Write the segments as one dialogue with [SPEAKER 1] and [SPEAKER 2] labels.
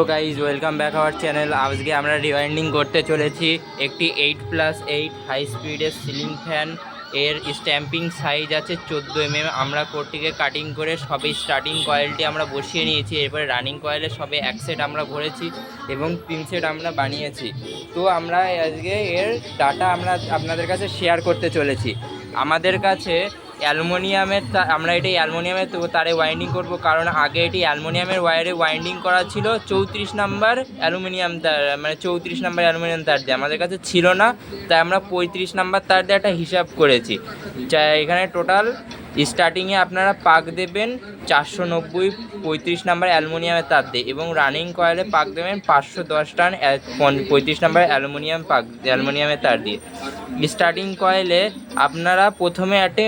[SPEAKER 1] তো guys welcome back our channel. আজকে আমরা রিওয়াইন্ডিং করতে চলেছি একটি 8+8 হাই স্পিডের সিলিং ফ্যান। এর স্ট্যাম্পিং সাইজ আছে 14 mm। আমরা কোডটিকে কাটিং করে সবে স্টার্টিং কয়েলটি আমরা বসিয়ে নিয়েছি। এরপরে রানিং কয়েলে সবে এক সেট আমরা ভরেছি এবং 3 সেট আমরা বানিয়েছি। তো আমরা আজকে এর ডাটা আপনাদের কাছে শেয়ার করতে চলেছি। আমাদের কাছে অ্যালুমিনিয়ামের আমরা এটি অ্যালুমিনিয়ামের তারে ওয়াইন্ডিং করব, কারণ আগে এটি অ্যালুমিনিয়ামের ওয়ারে ওয়াইন্ডিং করা ছিল 34 নাম্বার অ্যালুমিনিয়াম তার, মানে 34 নাম্বার অ্যালুমিনিয়াম তার দিয়ে আমাদের কাছে ছিল না, তাই আমরা 35 নাম্বার তার দিয়ে একটা হিসাব করেছি। যা এখানে টোটাল স্টার্টিংয়ে আপনারা পাক দেবেন 490 35 নাম্বার অ্যালুমিনিয়ামের তার দিয়ে, এবং রানিং কয়েলে পাক দেবেন 510 টান 35 নাম্বার অ্যালুমিনিয়ামের তার দিয়ে। স্টার্টিং কয়েলে আপনারা প্রথমে একটা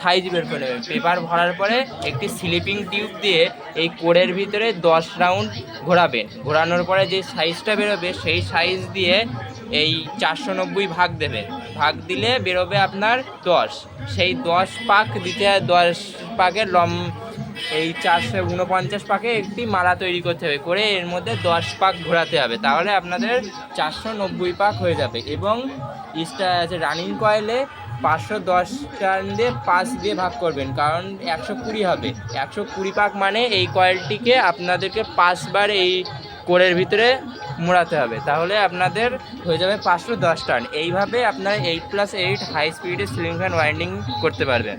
[SPEAKER 1] সাইজ বের করে নেবেন। পেপার ভরার পরে একটি স্লিপিং টিউব দিয়ে এই কোরের ভিতরে 10 রাউন্ড ঘোরাবেন। ঘোরানোর পরে যে সাইজটা বেরোবে সেই সাইজ দিয়ে এই 490 ভাগ দেবেন। ভাগ দিলে বেরোবে আপনার 10। সেই 10 পাক দিতে 10 পাকের এই 449 পাকে একটি মালা তৈরি করতে হবে, করে এর মধ্যে 10 পাক ঘোরাতে হবে, তাহলে আপনাদের 490 পাক হয়ে যাবে। এবং রানিং কয়েলে 510 টান দিয়ে 5 দিয়ে ভাগ করবেন, কারণ 120 হবে। 120 পাক মানে এই কয়েলটিকে আপনাদেরকে 5 বার এই কোরের ভিতরে মোড়াতে হবে, তাহলে আপনাদের হয়ে যাবে 510 টান। এইভাবে আপনারা 8+8 হাই স্পিডের সিলিং ফ্যান ওয়াইন্ডিং করতে পারবেন।